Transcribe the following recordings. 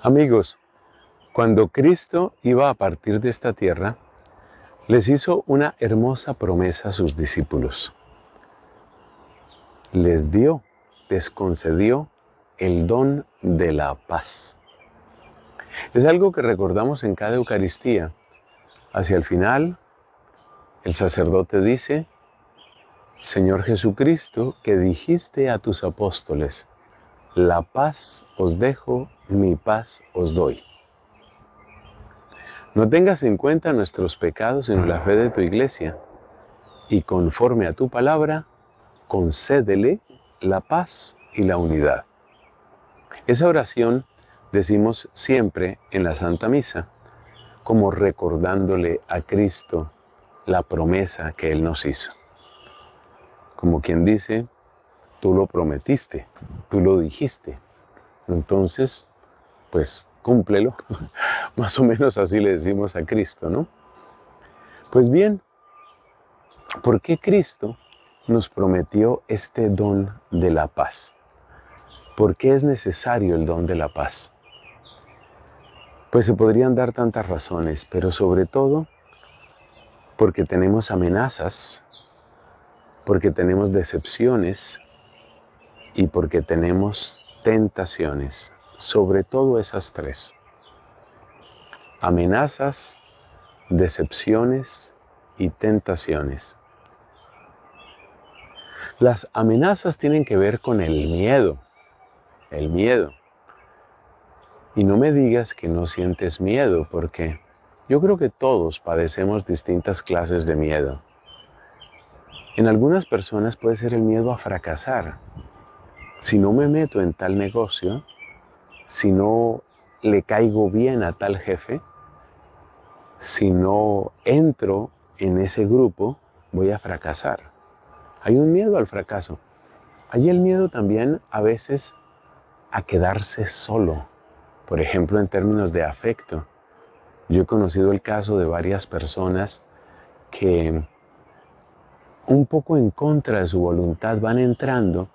Amigos, cuando Cristo iba a partir de esta tierra, les hizo una hermosa promesa a sus discípulos. Les concedió el don de la paz. Es algo que recordamos en cada Eucaristía. Hacia el final, el sacerdote dice: Señor Jesucristo, que dijiste a tus apóstoles, la paz os dejo, mi paz os doy. No tengas en cuenta nuestros pecados sino la fe de tu iglesia, y conforme a tu palabra, concédele la paz y la unidad. Esa oración decimos siempre en la Santa Misa, como recordándole a Cristo la promesa que Él nos hizo. Como quien dice, tú lo prometiste, tú lo dijiste, entonces, pues cúmplelo. Más o menos así le decimos a Cristo, ¿no? Pues bien, ¿por qué Cristo nos prometió este don de la paz? ¿Por qué es necesario el don de la paz? Pues se podrían dar tantas razones, pero sobre todo porque tenemos amenazas, porque tenemos decepciones y porque tenemos tentaciones, sobre todo esas tres. Amenazas, decepciones y tentaciones. Las amenazas tienen que ver con el miedo. Y no me digas que no sientes miedo, porque yo creo que todos padecemos distintas clases de miedo. En algunas personas puede ser el miedo a fracasar. Si no me meto en tal negocio, si no le caigo bien a tal jefe, si no entro en ese grupo, voy a fracasar. Hay un miedo al fracaso. Hay el miedo también a veces a quedarse solo. Por ejemplo, en términos de afecto. Yo he conocido el caso de varias personas que un poco en contra de su voluntad van entrando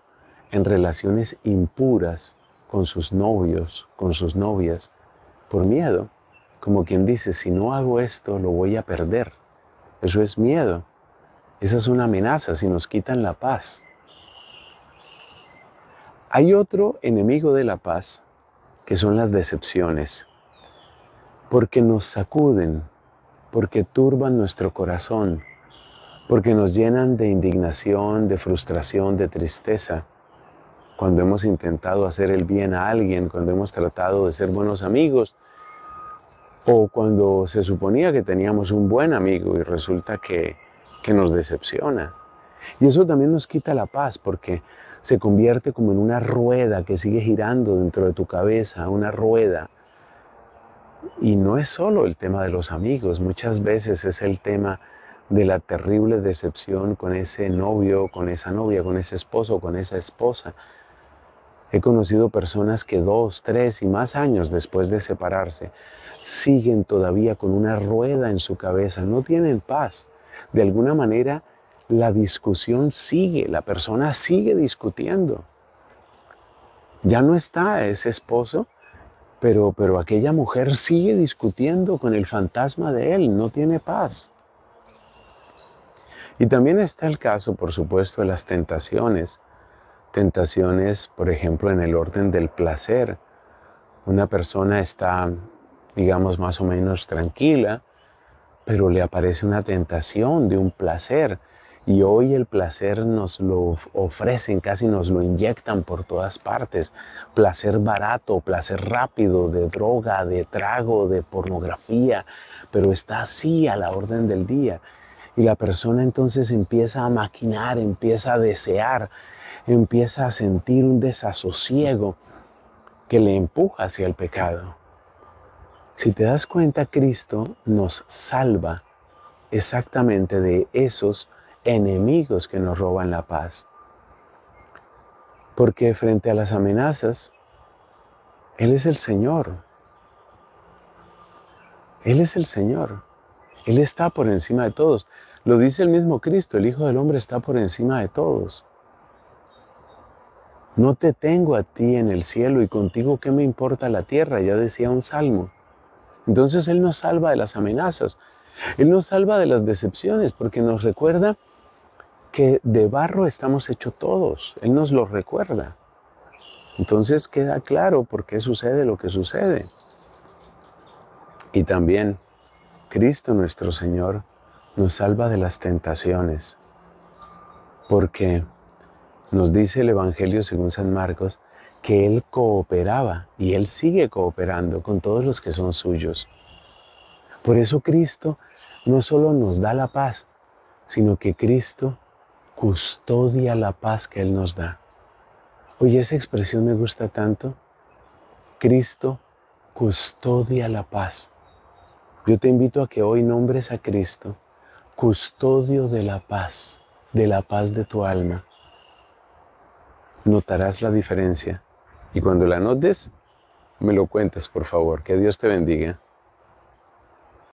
en relaciones impuras con sus novios, con sus novias, por miedo. Como quien dice, si no hago esto, lo voy a perder. Eso es miedo. Esa es una amenaza si nos quitan la paz. Hay otro enemigo de la paz, que son las decepciones, porque nos sacuden, porque turban nuestro corazón, porque nos llenan de indignación, de frustración, de tristeza. Cuando hemos intentado hacer el bien a alguien, cuando hemos tratado de ser buenos amigos, o cuando se suponía que teníamos un buen amigo y resulta que nos decepciona. Y eso también nos quita la paz, porque se convierte como en una rueda que sigue girando dentro de tu cabeza, una rueda. Y no es solo el tema de los amigos, muchas veces es el tema de la terrible decepción con ese novio, con esa novia, con ese esposo, con esa esposa. He conocido personas que 2, 3 y más años después de separarse siguen todavía con una rueda en su cabeza, no tienen paz. De alguna manera la discusión sigue, la persona sigue discutiendo. Ya no está ese esposo, pero aquella mujer sigue discutiendo con el fantasma de él, no tiene paz. Y también está el caso, por supuesto, de las tentaciones. Tentaciones, por ejemplo, en el orden del placer. Una persona está, digamos, más o menos tranquila, pero le aparece una tentación de un placer. Y hoy el placer nos lo ofrecen, casi nos lo inyectan por todas partes. Placer barato, placer rápido, de droga, de trago, de pornografía, pero está así a la orden del día. Y la persona entonces empieza a maquinar, empieza a desear, empieza a sentir un desasosiego que le empuja hacia el pecado. Si te das cuenta, Cristo nos salva exactamente de esos enemigos que nos roban la paz. Porque frente a las amenazas, Él es el Señor. Él es el Señor. Él está por encima de todos. Lo dice el mismo Cristo, el Hijo del Hombre está por encima de todos. No te tengo a ti en el cielo y contigo qué me importa la tierra, ya decía un salmo. Entonces Él nos salva de las amenazas, Él nos salva de las decepciones, porque nos recuerda que de barro estamos hechos todos, Él nos lo recuerda. Entonces queda claro por qué sucede lo que sucede. Y también Cristo nuestro Señor nos salva de las tentaciones, porque nos dice el Evangelio según San Marcos que Él cooperaba y Él sigue cooperando con todos los que son suyos. Por eso Cristo no solo nos da la paz, sino que Cristo custodia la paz que Él nos da. Oye, esa expresión me gusta tanto. Cristo custodia la paz. Yo te invito a que hoy nombres a Cristo custodio de la paz de tu alma. Notarás la diferencia. Y cuando la notes, me lo cuentas, por favor. Que Dios te bendiga.